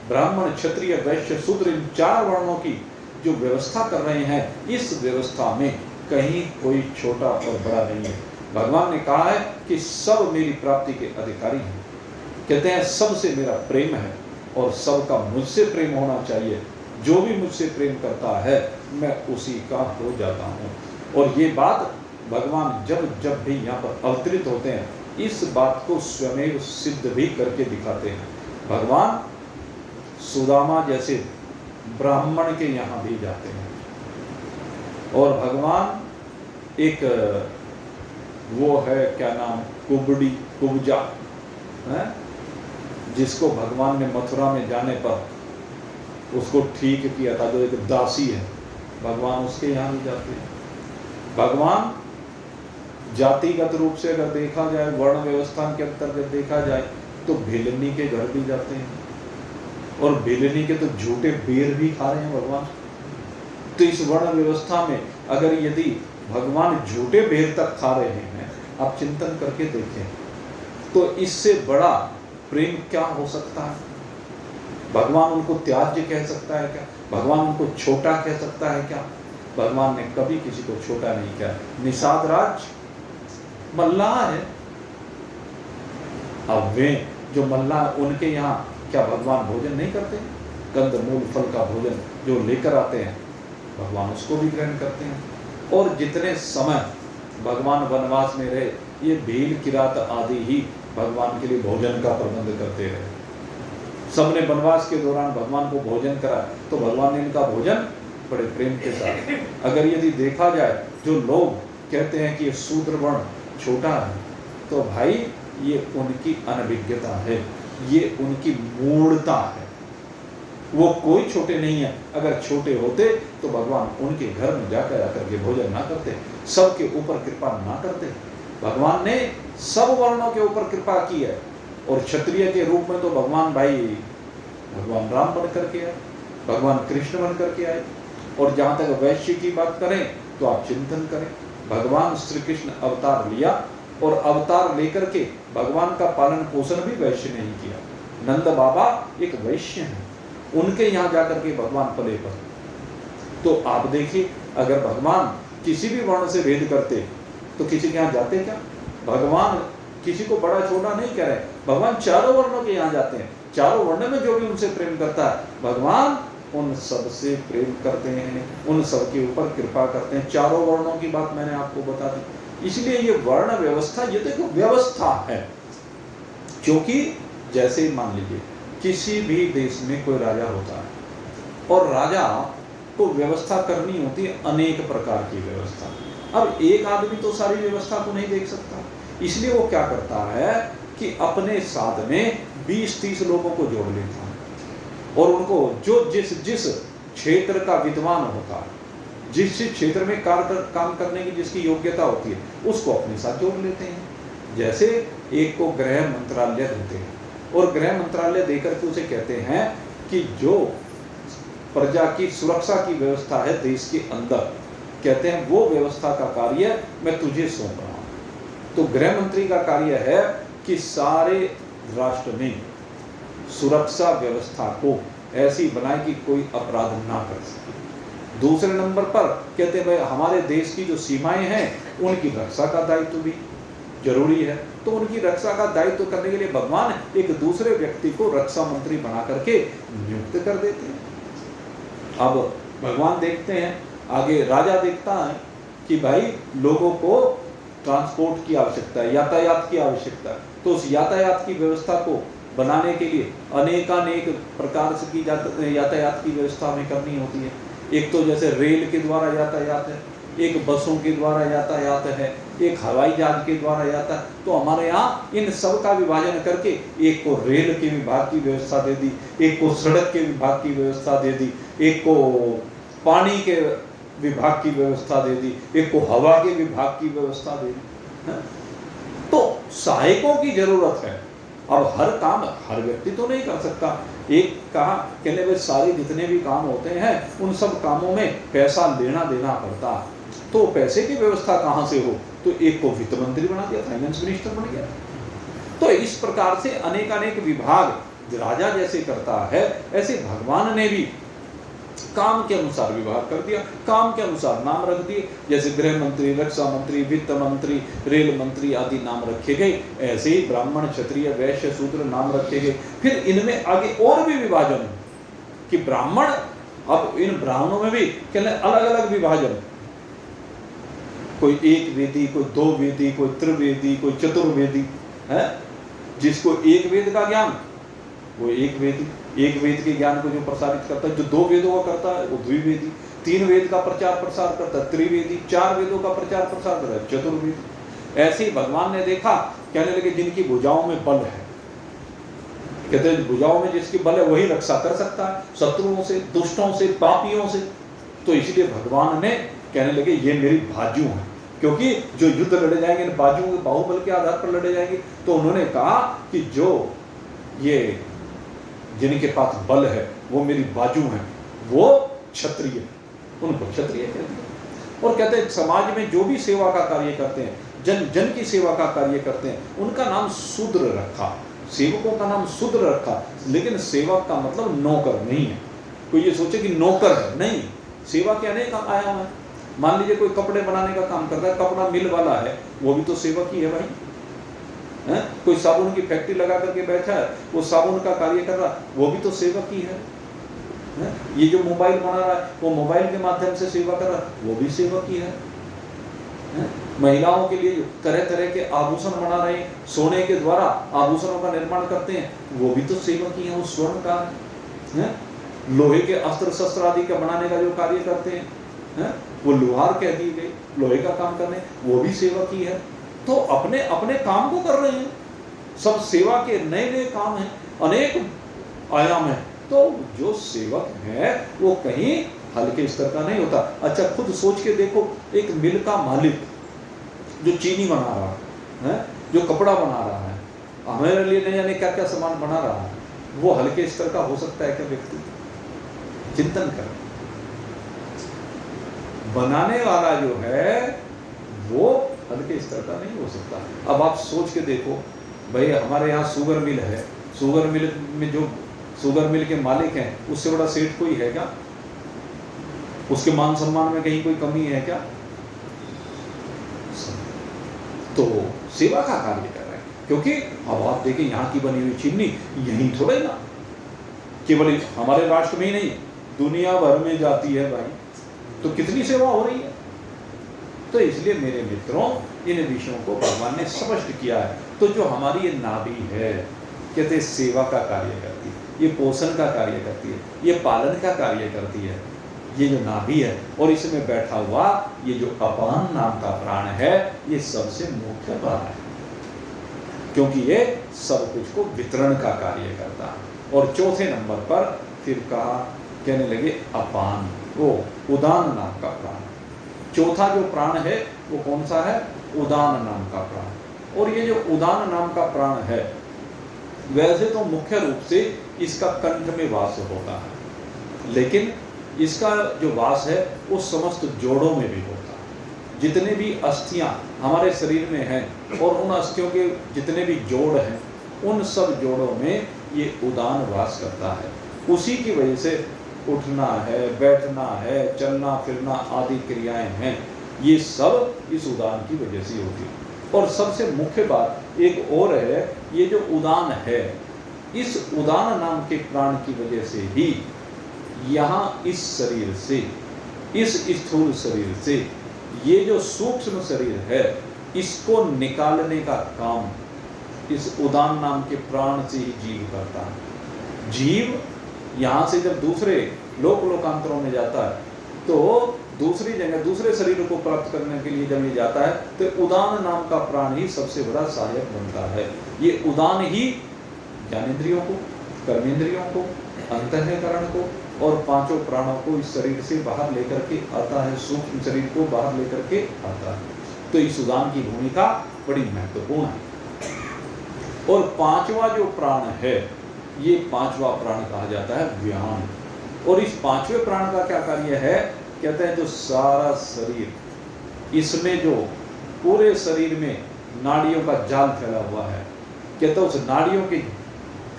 Speaker 1: ब्राह्मण, क्षत्रिय, वैश्य, शूद्र इन 4 वर्णों की जो व्यवस्था कर रहे हैं, इस व्यवस्था में कहीं कोई छोटा और बड़ा नहीं है। भगवान ने कहा है कि सब मेरी प्राप्ति के अधिकारी हैं। कहते हैं सबसे मेरा प्रेम है और सबका मुझसे प्रेम होना चाहिए। जो भी मुझसे प्रेम करता है मैं उसी का हो जाता हूँ। और ये बात भगवान जब जब भी यहाँ पर अवतरित होते हैं, इस बात को स्वयं सिद्ध भी करके दिखाते हैं। भगवान सुदामा जैसे ब्राह्मण के यहाँ भी जाते हैं और भगवान एक वो है क्या नाम, कुब्जा है, जिसको भगवान ने मथुरा में जाने पर उसको ठीक किया था, जो एक दासी है, भगवान उसके यहाँ भी जाते हैं। भगवान जातिगत रूप से अगर देखा जाए, वर्ण व्यवस्था के अंतर्गत देखा जाए, तो भिलनी के घर भी जाते हैं और भिलनी के तो झूठे बेर भी खा रहे हैं भगवान। तो इस वर्ण व्यवस्था में अगर यदि भगवान झूठे बेर तक खा रहे हैं, आप चिंतन करके देखें, तो इससे बड़ा प्रेम क्या हो सकता है? भगवान उनको त्याज्य कह सकता है क्या? भगवान उनको छोटा कह सकता है क्या? भगवान ने कभी किसी को छोटा नहीं किया। निषाद राज मल्लाह है, अब वे जो मल्लाह, उनके यहाँ क्या भगवान भोजन नहीं करते? कंद मूल फल का भोजन जो लेकर आते हैं, भगवान उसको भी ग्रहण करते हैं। और जितने समय भगवान वनवास में रहे, ये भील, किरात आदि ही भगवान के लिए भोजन का प्रबंध करते रहे। सबने वनवास के दौरान भगवान को भोजन करा, तो भगवान ने इनका भोजन बड़े प्रेम के साथ। अगर यदि देखा जाए, जो लोग कहते हैं कि ये शूद्र वर्ण छोटा है, तो भाई ये उनकी अनभिज्ञता है, ये उनकी मूढ़ता है। वो कोई छोटे नहीं है। अगर छोटे होते तो भगवान उनके घर में जाकर आकर के भोजन ना करते, सबके ऊपर कृपा ना करते। भगवान ने सब वर्णों के ऊपर कृपा की है। और क्षत्रिय के रूप में तो भगवान भगवान राम बन करके आए, भगवान कृष्ण बन करके आए। और जहाँ तक वैश्य की बात करें तो आप चिंतन करें, भगवान श्री कृष्ण अवतार लिया और अवतार लेकर के भगवान का पालन पोषण भी वैश्य ने ही किया। नंद बाबा एक वैश्य हैं, उनके यहाँ जाकर के भगवान पले पर। तो आप देखिए, अगर भगवान किसी भी वर्ण से भेद करते तो किसी के यहाँ जाते क्या? भगवान किसी को बड़ा छोटा नहीं कह रहे, भगवान चारों वर्णों के यहाँ जाते हैं। चारों वर्ण में जो भी उनसे प्रेम करता है, भगवान उन सब से प्रेम करते हैं, उन सब के ऊपर कृपा करते हैं। चारों वर्णों की बात मैंने आपको बता दी। इसलिए ये वर्ण व्यवस्था, ये तो एक व्यवस्था है। क्योंकि जैसे मान लीजिए किसी भी देश में कोई राजा होता है और राजा को व्यवस्था करनी होती है, अनेक प्रकार की व्यवस्था। अब एक आदमी तो सारी व्यवस्था को नहीं देख सकता, इसलिए वो क्या करता है कि अपने साथ में 20-30 लोगों को जोड़ लेता है और उनको जो जिस क्षेत्र का विद्वान होता है, जिस क्षेत्र में काम करने की जिसकी योग्यता होती है, उसको अपने साथ जोड़ लेते हैं। जैसे एक को गृह मंत्रालय देते हैं और गृह मंत्रालय देकर के उसे कहते हैं कि जो प्रजा की सुरक्षा की व्यवस्था है देश के अंदर, कहते हैं वो व्यवस्था का कार्य मैं तुझे सौंप रहा हूँ। तो गृह मंत्री का कार्य है कि सारे राष्ट्र में सुरक्षा व्यवस्था को ऐसी बनाए कि कोई अपराध ना कर सके। दूसरे नंबर पर कहते भाई हमारे देश की जो सीमाएं हैं उनकी रक्षा का दायित्व भी जरूरी है, तो उनकी रक्षा का दायित्व करने के लिए भगवान एक दूसरे व्यक्ति को रक्षा मंत्री बना करके नियुक्त कर देते हैं। अब भगवान देखते हैं, आगे राजा देखता है कि भाई लोगों को ट्रांसपोर्ट की आवश्यकता है, यातायात की आवश्यकता है, तो उस यातायात की व्यवस्था को बनाने के लिए अनेकानेक प्रकार से की यातायात की व्यवस्था हमें करनी होती है। एक तो जैसे रेल के द्वारा यातायात है, एक बसों के द्वारा यातायात है, एक हवाई जहाज के द्वारा यातायात। तो हमारे यहाँ इन सब का विभाजन करके एक को रेल के विभाग की व्यवस्था दे दी, एक को सड़क के विभाग की व्यवस्था दे दी, एक को पानी के विभाग की व्यवस्था दे दी, एक को हवा के विभाग की व्यवस्था दे दी। तो सहायकों की जरूरत है। अब हर काम हर व्यक्ति तो नहीं कर सकता। एक कहा कहने वे सारे जितने भी काम होते हैं उन सब कामों में पैसा लेना देना पड़ता, तो पैसे की व्यवस्था कहाँ से हो, तो एक को वित्त मंत्री बना दिया, फाइनेंस मिनिस्टर बन गया। तो इस प्रकार से अनेकानेक विभाग राजा जैसे करता है, ऐसे भगवान ने भी काम के अनुसार विभाग कर दिया, काम के अनुसार नाम रख दिए। जैसे गृह मंत्री, रक्षा मंत्री, वित्त मंत्री, रेल मंत्री आदि नाम रखे गए, ऐसे ही ब्राह्मण, क्षत्रिय, वैश्य, शूद्र नाम रखे गए। फिर इनमें आगे और भी विभाजन कि ब्राह्मण, अब इन ब्राह्मणों में भी कहने अलग अलग विभाजन, कोई एक वेदी, कोई दो वेदी, कोई त्रिवेदी, कोई चतुर्वेदी है। जिसको एक वेद का ज्ञान वो एक वेदी, एक वेद के ज्ञान को जो प्रसारित करता है, जो दो वेदों का करता है वो द्विवेदी, तीन वेद का प्रचार प्रसार करता है त्रिवेदी, चार वेदों का प्रचार प्रसार करता है चतुर्वेदी। ऐसे ही भगवान ने देखा, कहने लगे जिनकी भुजाओं में बल है, कहते हैं भुजाओं में जिसकी बल है वही रक्षा कर सकता है शत्रुओं से, दुष्टों से, पापियों से। तो इसलिए भगवान ने कहने लगे ये मेरी बाजू है, क्योंकि जो युद्ध लड़े जाएंगे इन बाजुओं के बाहुबल के आधार पर लड़े जाएंगे। तो उन्होंने कहा कि जो ये जिनके पास बल है वो मेरी बाजू हैं, वो क्षत्रिय, उनको क्षत्रिय कहते हैं। और कहते हैं समाज में जो भी सेवा का कार्य करते हैं, जन जन की सेवा का कार्य करते हैं, उनका नाम शूद्र रखा, सेवकों का नाम शूद्र रखा। लेकिन सेवक का मतलब नौकर नहीं है, कोई ये सोचे कि नौकर है, नहीं। सेवा के अनेक आयाम है। मान लीजिए कोई कपड़े बनाने का काम करता है, कपड़ा मिल वाला है, वो भी तो सेवक ही है भाई। है? कोई साबुन की फैक्ट्री लगा करके बैठा है, वो साबुन का कार्य कर रहा, वो भी तो सेवक ही है। ये जो मोबाइल बना रहा है वो मोबाइल के माध्यम से सेवा कर रहा है, वो भी सेवक ही है। महिलाओं के लिए तरह तरह के आभूषण बना रहे हैं, सोने के द्वारा आभूषणों का निर्माण करते हैं, वो भी तो सेवक ही है, वो स्वर्णकार है। लोहे के अस्त्र शस्त्र आदि का बनाने का जो कार्य करते हैं, वो लोहार कह दिए गए, लोहे का काम करने, वो भी सेवक ही है। तो अपने अपने काम को कर रहे हैं, सब सेवा के नए नए काम हैं, अनेक आयाम हैं। तो जो सेवक है वो कहीं हल्के स्तर का नहीं होता। अच्छा खुद सोच के देखो, एक मिल का मालिक जो चीनी बना रहा है, जो कपड़ा बना रहा है, हमारे लिए नहीं जाने क्या क्या सामान बना रहा है, वो हल्के स्तर का हो सकता है क्या व्यक्ति? चिंतन कर। बनाने वाला जो है वो हल्के स्तर का नहीं हो सकता। अब आप सोच के देखो भाई, हमारे यहाँ शुगर मिल है, शुगर मिल में जो शुगर मिल के मालिक हैं, उससे बड़ा सेठ कोई है क्या? उसके मान सम्मान में कहीं कोई कमी है क्या? तो सेवा का कार्य कर रहे हैं। क्योंकि अब आप देखें यहाँ की बनी हुई चिमनी यहीं थोड़े ना, केवल हमारे राष्ट्र में ही नहीं, दुनिया भर में जाती है भाई, तो कितनी सेवा हो रही है। तो इसलिए मेरे मित्रों, इन विषयों को भगवान ने स्पष्ट किया है। तो जो हमारी ये नाभि है, कहते सेवा का कार्य करती है, ये पोषण का कार्य करती है, ये पालन का कार्य करती है, ये जो नाभि है, और इसमें बैठा हुआ ये जो अपान नाम का प्राण है, ये सबसे मुख्य प्राण है, क्योंकि ये सब कुछ को वितरण का कार्य करता है। और चौथे नंबर पर फिर कहा, कहने लगे अपान, वो उदान नाम का प्राण। चौथा जो प्राण है वो कौन सा है? उदान नाम का प्राण। और ये जो उदान नाम का प्राण है, वैसे तो मुख्य रूप से इसका कंठ में वास होता है, लेकिन इसका जो वास है वो समस्त जोड़ों में भी होता है। जितने भी अस्थियां हमारे शरीर में हैं और उन अस्थियों के जितने भी जोड़ हैं, उन सब जोड़ों में ये उदान वास करता है। उसी की वजह से उठना है, बैठना है, चलना फिरना आदि क्रियाएं हैं, ये सब इस उदान की वजह से होती है। और सबसे मुख्य बात एक और है, ये जो उदान है, इस उदान नाम के प्राण की वजह से ही यहाँ इस शरीर से, इस स्थूल शरीर से ये जो सूक्ष्म शरीर है, इसको निकालने का काम इस उदान नाम के प्राण से ही जीव करता है। जीव यहाँ से जब दूसरे लोकांतरों में जाता है तो दूसरी जगह दूसरे शरीर को प्राप्त करने के लिए जब ये जाता है तो उदान नाम का प्राण ही सबसे बड़ा सहायक बनता है। ये उदान ही ज्ञानेंद्रियों को, कर्मेंद्रियों को, अंतःकरण को और पांचों प्राणों को इस शरीर से बाहर लेकर के आता है, सूक्ष्म शरीर को बाहर लेकर के आता है। तो इस उदान की भूमिका बड़ी महत्वपूर्ण है। और पांचवा जो प्राण है, ये पांचवा प्राण कहा जाता है व्यान। और इस पांचवें प्राण का क्या कार्य है, कहते हैं जो सारा शरीर, इसमें जो पूरे शरीर में नाड़ियों का जाल फैला हुआ है, कहते हैं उस नाड़ियों के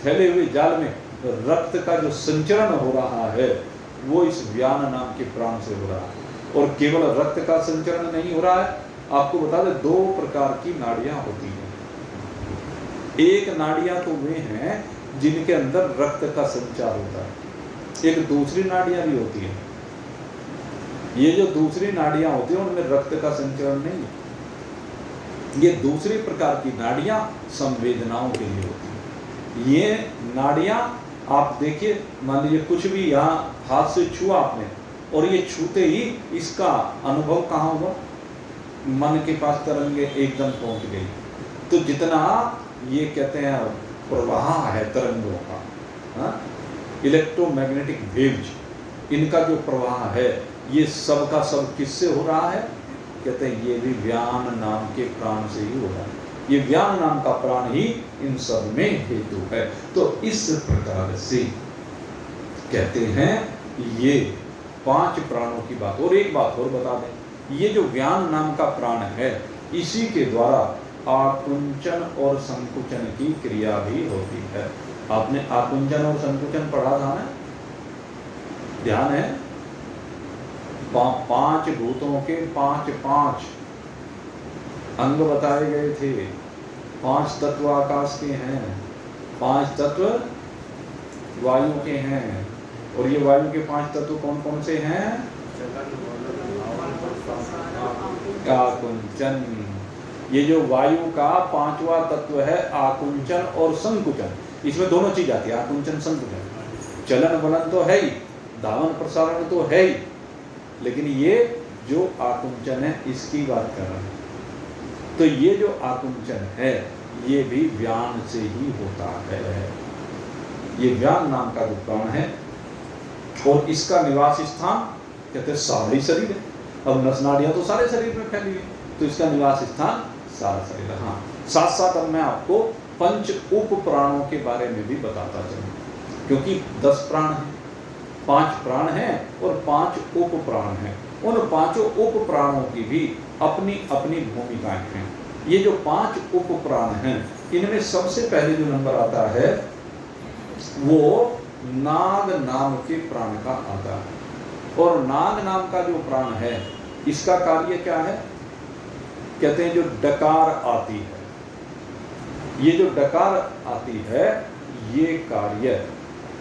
Speaker 1: फैले हुए जाल में रक्त का जो संचरण हो रहा है वो इस व्यान नाम के प्राण से हो रहा है। और केवल रक्त का संचरण नहीं हो रहा है, आपको बता दें 2 प्रकार की नाड़ियां होती हैं। एक नाड़ियां तो वे हैं जिनके अंदर रक्त का संचार होता है, एक दूसरी नाड़ियां भी होती हैं। ये जो दूसरी नाड़ियां होती हैं उनमें रक्त का संचरण नहीं है। ये दूसरी प्रकार की नाड़ियां संवेदनाओं के लिए होती हैं। ये नाड़ियां आप देखिए, मान लीजिए कुछ भी यहाँ हाथ से छुआ आपने और ये छूते ही इसका अनुभव कहाँ हुआ, मन के पास तरंगे एकदम पहुंच गई। तो जितना ये कहते हैं प्रवाह है तरंगों का, इलेक्ट्रोमैग्नेटिक वेव्स, इनका जो प्रवाह है ये सब का सब किससे हो रहा है, कहते हैं ये भी व्यान नाम के प्राण से ही हो रहा है। ये व्यान नाम का प्राण ही इन सब में हेतु है। तो इस प्रकार से कहते हैं ये 5 प्राणों की बात। और एक बात और बता दें, ये जो व्यान नाम का प्राण है, इसी के द्वारा आकुंचन और संकुचन की क्रिया भी होती है। आपने आकुंचन और संकुचन पढ़ा था ना, ध्यान है? 5 भूतों के 5 अंग बताए गए थे। 5 तत्व आकाश के हैं, 5 तत्व वायु के हैं। और ये वायु के 5 तत्व कौन कौन से हैं? आकुंचन। ये जो वायु का 5वां तत्व है आकुंचन और संकुचन, इसमें दोनों चीज आती है, आकुंचन संकुचन। चलन वलन तो है ही, धावन प्रसारण तो है ही, लेकिन ये जो आकुंचन है इसकी बात कर रहा है। तो ये जो आकुंचन है ये भी व्यान से ही होता है। ये व्यान नाम का जो प्राण है और इसका निवास स्थान कहते हैं सारा ही शरीर है। अब नस नाड़ियां तो सारे शरीर में फैली है, तो इसका निवास स्थान सारा शरीर है। हाँ, साथ साथ अब मैं आपको 5 उप प्राणों के बारे में भी बताता चलूँ, क्योंकि 10 प्राण हैं, 5 प्राण हैं और 5 उप प्राण हैं। उन 5 उप प्राणों की भी अपनी अपनी भूमिकाएं हैं। ये जो 5 उप प्राण हैं, इनमें सबसे पहले जो नंबर आता है वो नाग नाम के प्राण का आता है। और नाग नाम का जो प्राण है, इसका कार्य क्या है, कहते हैं जो डकार आती है, ये जो डकार आती है, ये कार्य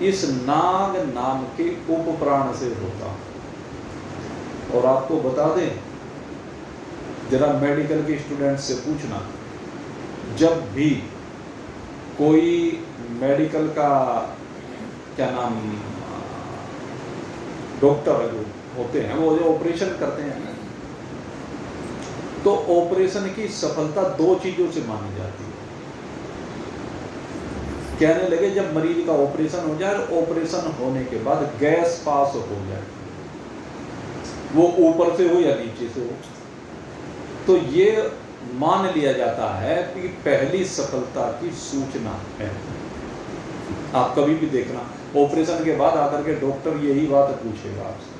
Speaker 1: इस नाग नाम के उप प्राण से होता है। और आपको बता दें, जरा मेडिकल के स्टूडेंट से पूछना, जब भी कोई मेडिकल का क्या नाम, डॉक्टर जो होते हैं वो जो ऑपरेशन करते हैं, तो ऑपरेशन की सफलता 2 चीजों से मानी जाती है। कहने लगे जब मरीज का ऑपरेशन हो जाए, ऑपरेशन होने के बाद गैस पास हो जाए, वो ऊपर से हो या नीचे से हो, तो ये मान लिया जाता है कि पहली सफलता की सूचना है। आप कभी भी देखना, ऑपरेशन के बाद आकर के डॉक्टर यही बात पूछेगा आपसे।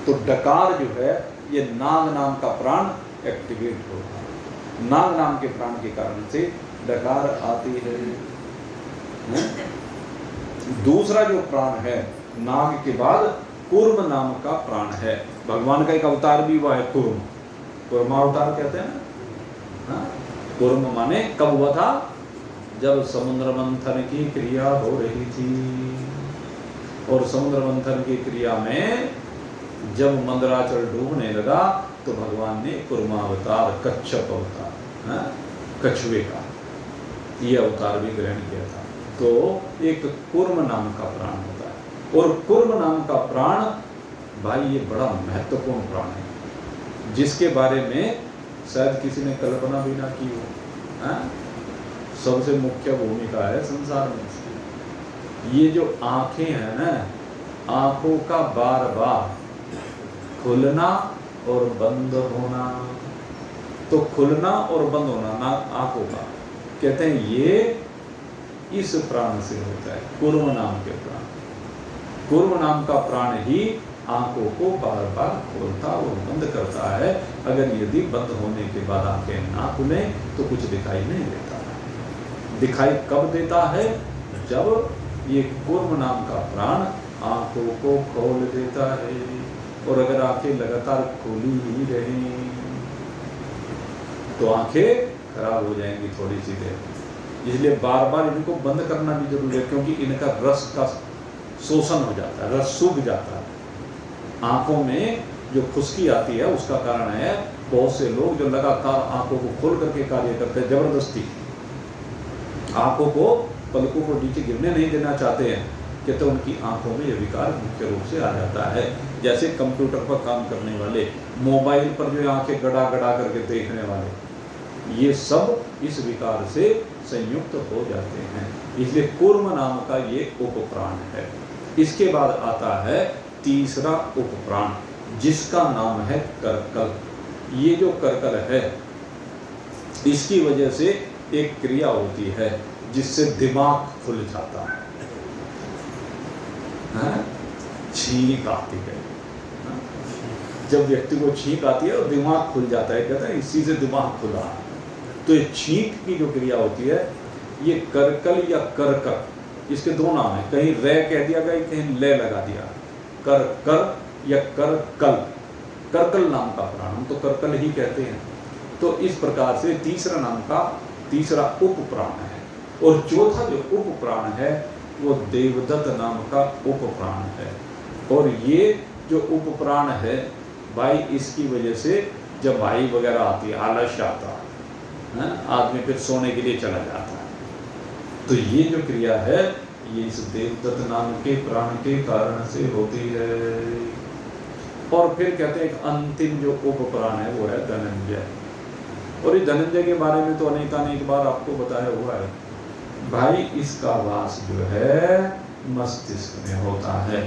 Speaker 1: तो डकार जो है, ये नाग नाम का प्राण एक्टिवेट होगा। नाग नाम के प्राण के कारण से डकार आती है। दूसरा जो प्राण है नाग के बाद कूर्म नाम का प्राण है। भगवान का एक अवतार भी हुआ है कूर्म, कूर्मावतार कहते हैं ना। कूर्म माने कब हुआ था? जब समुद्र मंथन की क्रिया हो रही थी, और समुद्र मंथन की क्रिया में जब मंदराचल डूबने लगा तो भगवान ने कूर्मावतार, कच्छप अवतार, कछुए का ये अवतार भी ग्रहण किया था। तो एक कूर्म नाम का प्राण होता है, और कूर्म नाम का प्राण भाई ये बड़ा महत्वपूर्ण प्राण है, जिसके बारे में शायद किसी ने कल्पना भी ना की हो। सबसे मुख्य भूमिका है संसार में इसकी। ये जो आंखें हैं ना, आंखों का बार बार खुलना और बंद होना, तो खुलना और बंद होना ना आंखों का, कहते हैं ये इस प्राण से होता है, कूर्म नाम के प्राण। कूर्म नाम का प्राण ही आंखों को बार बार खोलता और बंद करता है। अगर यदि बंद होने के बाद आंखें ना खुलें तो कुछ दिखाई नहीं देता है। दिखाई कब देता है? जब ये कूर्म नाम का प्राण आंखों को खोल देता है, और अगर आंखें लगातार खुली ही रहें तो आंखें खराब हो जाएंगी थोड़ी सी देर। इसलिए बार बार इनको बंद करना भी जरूरी है, क्योंकि इनका रस का शोषण हो जाता है, रस सूख जाता है। आंखों में जो खुश्की आती है उसका कारण है बहुत से लोग जो लगातार आंखों को खोल करके कार्य करते हैं, जबरदस्ती आंखों को, पलकों को नीचे गिरने नहीं देना चाहते हैं, कहते हैं उनकी आंखों में यह विकार मुख्य रूप से आ जाता है। जैसे कंप्यूटर पर काम करने वाले, मोबाइल पर जो आंखें गड़ा गड़ा करके देखने वाले, ये सब इस विकार से संयुक्त हो जाते हैं। इसलिए कूर्म नाम का ये उपप्राण है। इसके बाद आता है तीसरा उपप्राण, जिसका नाम है कर्कल। ये जो कर्कल है, इसकी वजह से एक क्रिया होती है जिससे दिमाग खुल जाता है। छींक आती है, जब व्यक्ति को छींक आती है और दिमाग खुल जाता है, कहते हैं इसी से दिमाग खुला। तो ये छींक की जो क्रिया होती है, ये कर्कल या करकर, इसके दो नाम है, कहीं रे कह दिया गया, कहीं ले लगा दिया। कर या करकल, करकल नाम का प्राण, हम तो करकल ही कहते हैं। तो इस प्रकार से तीसरा नाम का तीसरा उपप्राण है। और चौथा जो उपप्राण है वो देवदत्त नाम का उपप्राण है। और ये जो उपप्राण है भाई, इसकी वजह से जब भाई वगैरह आती है, आलस्य आता है, आदमी फिर सोने के लिए चला जाता है। तो ये जो क्रिया है ये इस देवदत्त नाम के प्राण के कारण से होती है। और फिर कहते हैं एक अंतिम जो उपप्राण है वो है धनंजय। और इस धनंजय के बारे में तो अनेकानेक बार आपको बताया हुआ है भाई। इसका वास जो है मस्तिष्क में होता है।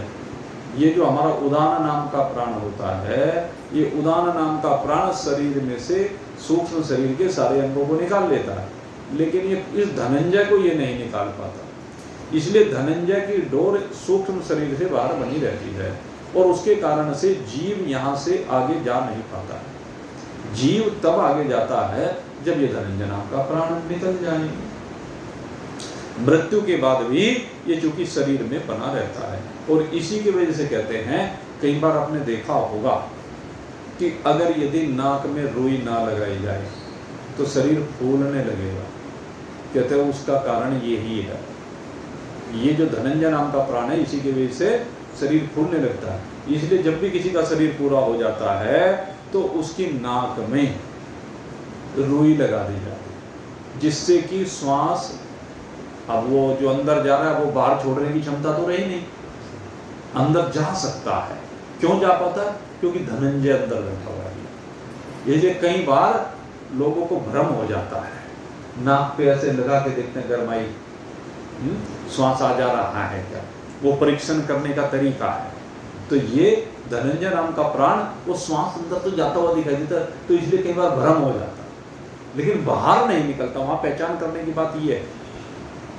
Speaker 1: ये जो हमारा उदान नाम का प्राण होता है, ये उदान नाम का प्राण शरीर में से सूक्ष्म शरीर के सारे अंगों को निकाल लेता है, लेकिन ये इस धनंजय को ये नहीं निकाल पाता। इसलिए धनंजय की डोर सूक्ष्म शरीर से बाहर बनी रहती है, और उसके कारण से जीव यहाँ से आगे जा नहीं पाता। जीव तब आगे जाता है जब ये धनंजय नाम का प्राण निकल जाए। मृत्यु के बाद भी ये चूंकि शरीर में बना रहता है, और इसी की वजह से कहते हैं, कई बार आपने देखा होगा कि अगर यदि नाक में रुई ना लगाई जाए तो शरीर फूलने लगेगा। कहते हैं उसका कारण यही है, ये जो धनंजय नाम का प्राण है, इसी की वजह से शरीर फूलने लगता है। इसलिए जब भी किसी का शरीर पूरा हो जाता है तो उसकी नाक में रुई लगा दी जाती है, जिससे कि श्वास, अब वो जो अंदर जा रहा है वो बाहर छोड़ने की क्षमता तो रही नहीं, अंदर जा सकता है। क्यों जा पाता है? क्योंकि धनंजय अंदर बैठा हुआ है। ये कई बार लोगों को भ्रम हो जाता है, नाक पे ऐसे लगा के देखते हैं गरमाई, श्वास आ जा रहा है क्या, वो परीक्षण करने का तरीका है। तो ये धनंजय नाम का प्राण, वो श्वास अंदर तो जाता हुआ दिखाई देता है, तो इसलिए कई बार भ्रम हो जाता है, लेकिन बाहर नहीं निकलता। वहां पहचान करने की बात ये है,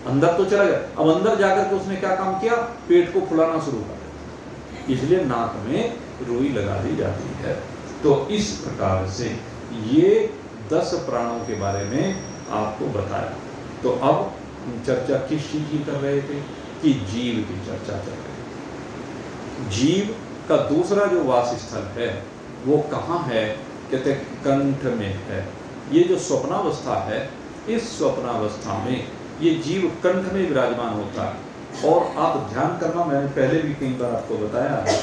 Speaker 1: अंदर तो चला गया, अब अंदर जाकर के उसने क्या काम किया, पेट को फुलाना शुरू कर दिया, इसलिए नाक में रुई लगा दी जाती है। तो इस प्रकार से ये 10 प्राणों के बारे में आपको बताया। तो अब चर्चा किस चीज की कर रहे थे? कि जीव की चर्चा कर रहे थे। जीव का दूसरा जो वास स्थल है वो कहाँ है? कहते कंठ में है। ये जो स्वप्नावस्था है, इस स्वप्नावस्था में ये जीव कंठ में विराजमान होता है। और आप ध्यान करना, मैंने पहले भी कई बार आपको बताया है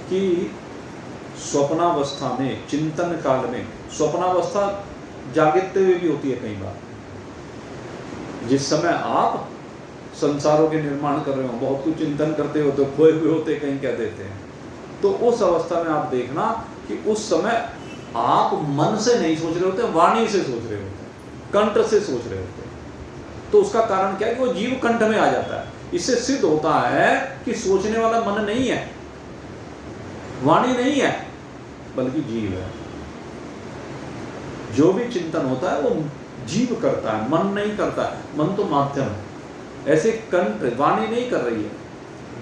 Speaker 1: कि स्वप्नावस्था में, चिंतन काल में, स्वप्नावस्था जागते हुए भी होती है कई बार। जिस समय आप संसारों के निर्माण कर रहे हो, बहुत कुछ चिंतन करते हो, तो खोए हुए होते कहीं कह देते हैं, तो उस अवस्था में आप देखना कि उस समय आप मन से नहीं सोच रहे होते, वाणी से सोच रहे होते, कंठ से सोच रहे होते। तो उसका कारण क्या है कि वो जीव कंठ में आ जाता है। इससे सिद्ध होता है कि सोचने वाला मन नहीं है, वाणी नहीं है, बल्कि जीव है। जो भी चिंतन होता है वो जीव करता है, मन नहीं करता है। मन तो माध्यम है। ऐसे कंठ, वाणी नहीं कर रही है,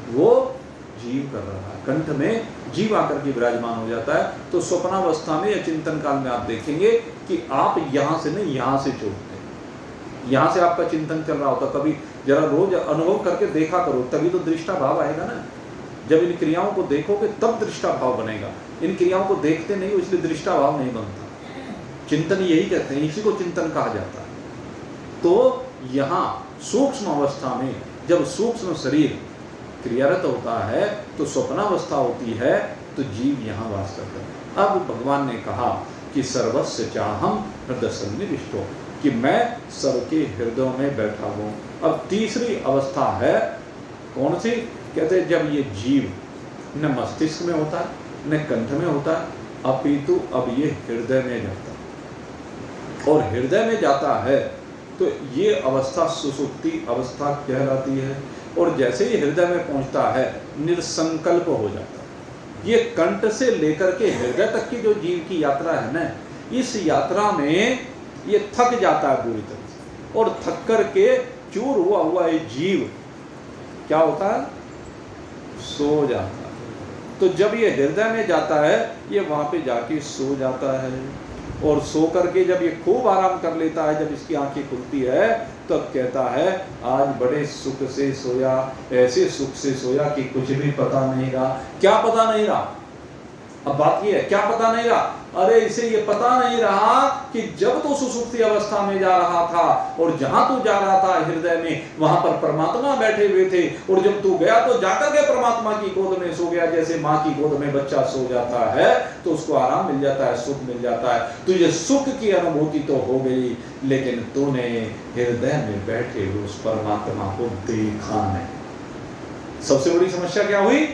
Speaker 1: वो जीव कर रहा है। कंठ में जीव आकर के विराजमान हो जाता है। तो स्वप्नावस्था में या चिंतन काल में आप देखेंगे कि आप यहां से नहीं, यहां से जोड़ते हैं। यहां से आपका चिंतन चल रहा होता। कभी जरा रोज अनुभव करके देखा करो, तभी तो दृष्टा भाव आएगा ना। जब इन क्रियाओं को देखोगे तब दृष्टा भाव बनेगा। इन क्रियाओं को देखते नहीं हो, इसलिए दृष्टा भाव नहीं बनता। चिंतन यही कहते हैं, इसी को चिंतन कहा जाता है। तो यहाँ सूक्ष्म अवस्था में जब सूक्ष्म शरीर क्रियारत होता है तो स्वप्नावस्था होती है, तो जीव यहाँ वास करता है। अब भगवान ने कहा कि सर्वस्य चाहम हृदय सन्निविष्टो, कि मैं सबके हृदयों में बैठा हूँ। अब तीसरी अवस्था है कौन सी? कहते हैं जब ये जीव न मस्तिष्क में होता है, न कंठ में होता है, अपितु अब ये हृदय में जाता है। और हृदय में जाता है तो ये अवस्था सुसुप्ति अवस्था कहलाती है। और जैसे ही हृदय में पहुंचता है, निर्संकल्प हो जाता है। ये कंठ से लेकर के हृदय तक की जो जीव की यात्रा है ना, इस यात्रा में ये थक जाता है पूरी तरह से। और थक करके चूर हुआ ये जीव क्या होता है? सो जाता है। तो जब ये हृदय में जाता है, ये वहां पे जाके सो जाता है। और सो करके जब ये खूब आराम कर लेता है, जब इसकी आंखें खुलती है, तब कहता है आज बड़े सुख से सोया, ऐसे सुख से सोया कि कुछ भी पता नहीं रहा। क्या पता नहीं रहा? अब बात ये है, क्या पता नहीं रहा? अरे इसे ये पता नहीं रहा कि जब तो सुसुप्ति अवस्था में जा रहा था और जहां तू जा रहा था हृदय में, वहां पर परमात्मा बैठे हुए थे। और जब तू गया तो जाकर के परमात्मा की गोद में सो गया। जैसे माँ की गोद में बच्चा सो जाता है तो उसको आराम मिल जाता है, सुख मिल जाता है। तुझे सुख की अनुभूति तो हो गई, लेकिन तूने हृदय में बैठे हुए उस परमात्मा को देखा नहीं। सबसे बड़ी समस्या क्या हुई?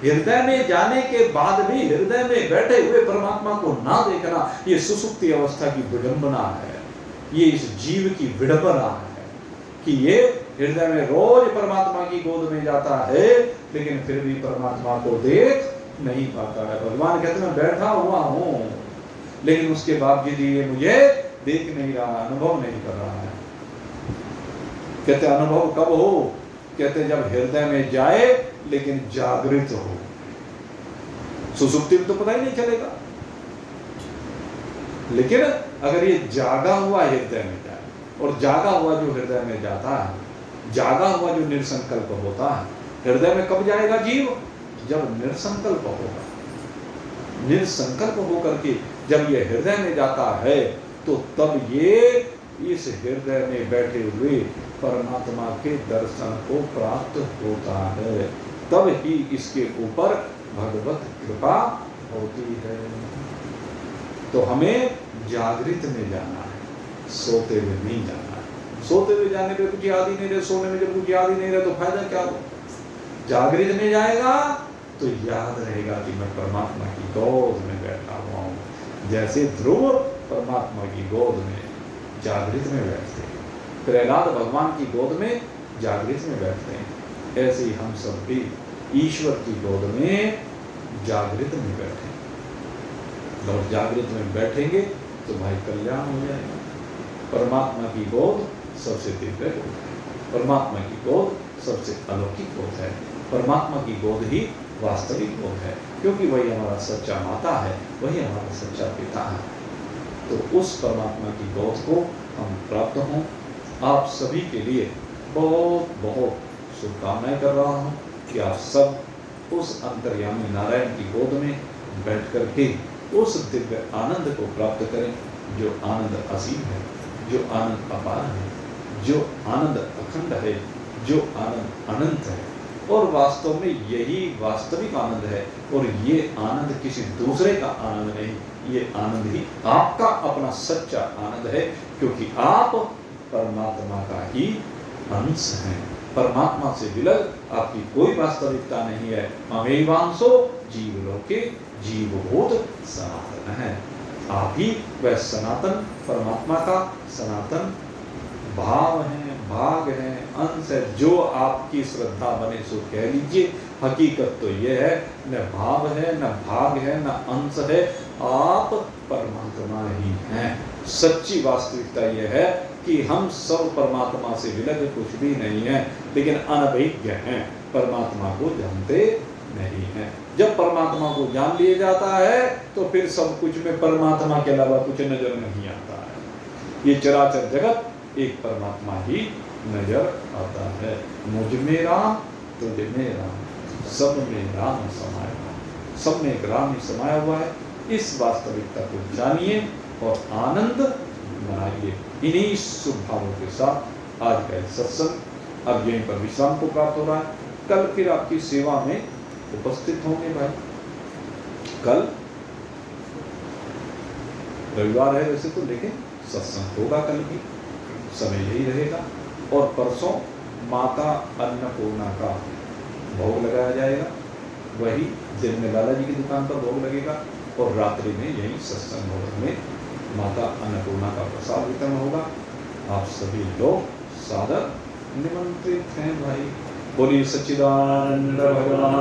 Speaker 1: हृदय में जाने के बाद भी हृदय में बैठे हुए परमात्मा को ना देखना। ये सुसुप्ति अवस्था की विडंबना है। ये इस जीव की विडंबना है कि ये हृदय में रोज परमात्मा की गोद में जाता है, लेकिन फिर भी परमात्मा को देख नहीं पाता है। भगवान कहते हैं मैं बैठा हुआ हूं, लेकिन उसके बावजूद ये मुझे देख नहीं रहा, अनुभव नहीं कर रहा है। कहते अनुभव कब हो? कहते जब हृदय में जाए लेकिन जागृत हो। सुसुप्ति में तो पता ही नहीं चलेगा, लेकिन अगर ये जागा हुआ हृदय में जाए, और जागा हुआ जो हृदय में जाता है, जागा हुआ जो निर्संकल्प होता है, हृदय में कब जाएगा जीव? जब निर्संकल्प होगा। निर्संकल्प होकर के जब ये हृदय में जाता है, तो तब ये इस हृदय में बैठे हुए परमात्मा के दर्शन को प्राप्त होता है। तब ही इसके ऊपर भगवत कृपा होती है। तो हमें जागृत में जाना है, सोते हुए नहीं जाना है। सोते हुए जाने पे कुछ याद ही नहीं रहे, सोने में जब कुछ याद ही नहीं रहे तो फायदा क्या हो? जागृत में जाएगा तो याद रहेगा कि मैं परमात्मा की गोद में बैठा हुआ हूँ। जैसे ध्रुव परमात्मा की गोद में जागृत में बैठते हैं, प्रहलाद भगवान की गोद में जागृत में बैठते हैं, ऐसे ही हम सब भी ईश्वर की गोद में जागृत में बैठे। और जागृत में बैठेंगे तो भाई कल्याण हो जाएगा। परमात्मा की गोद सबसे दिव्य गोद है, परमात्मा की गोद सबसे अलौकिक गोद है, परमात्मा की गोद ही वास्तविक गोद है, क्योंकि वही हमारा सच्चा माता है, वही हमारा सच्चा पिता है। तो उस परमात्मा की गोद को हम प्राप्त हों। आप सभी के लिए बहुत बहुत शुभकामनाएं कर रहा हूँ कि आप सब उस अंतर्यामी नारायण की गोद में बैठ कर के उस दिव्य आनंद को प्राप्त करें जो आनंद असीम है, जो आनंद अपार है, जो आनंद अखंड है, जो आनंद अनंत है। और वास्तव में यही वास्तविक आनंद है। और ये आनंद किसी दूसरे का आनंद नहीं, ये आनंद ही आपका अपना सच्चा आनंद है, क्योंकि आप परमात्मा का ही अंश हैं। परमात्मा से विलग आपकी कोई वास्तविकता नहीं है। अमेवांशो जीवलोके जीवभूत सनातन है। आप ही वह सनातन परमात्मा का सनातन भाव है, भाग है, अंश है। जो आपकी श्रद्धा बने सो कह लीजिए। हकीकत तो यह है, न भाव है, न भाग है, न अंश है, आप परमात्मा ही हैं। सच्ची वास्तविकता यह है कि हम सब परमात्मा से विलग कुछ भी नहीं है, लेकिन अनभिज्ञ हैं, परमात्मा को जानते नहीं है। जब परमात्मा को जान लिया जाता है तो फिर सब कुछ में परमात्मा के अलावा कुछ नजर नहीं आता है। ये चराचर जगत एक परमात्मा ही नजर आता है। मुझ में राम, तुझ में राम, सब में राम समाया हुआ, सब में एक राम ही समाया हुआ है। इस वास्तविकता को जानिए और आनंद मनाइए। इन्हीं शुभ भावों के साथ आज का सत्संग अब यहीं पर विश्राम को प्राप्त हो रहा है। कल फिर आपकी सेवा में उपस्थित होंगे भाई। कल रविवार है वैसे तो, लेकिन सत्संग होगा कल भी, समय यही रहेगा। और परसों माता अन्नपूर्णा का भोग लगाया जाएगा। वही दिन में लाला जी की दुकान पर भोग लगेगा और रात्रि में यही सत्संग भवन में माता अन्नपूर्णा का प्रसाद वितरण होगा। आप सभी लोग सादर निमंत्रित हैं भाई। बोलिए सच्चिदानंद भगवान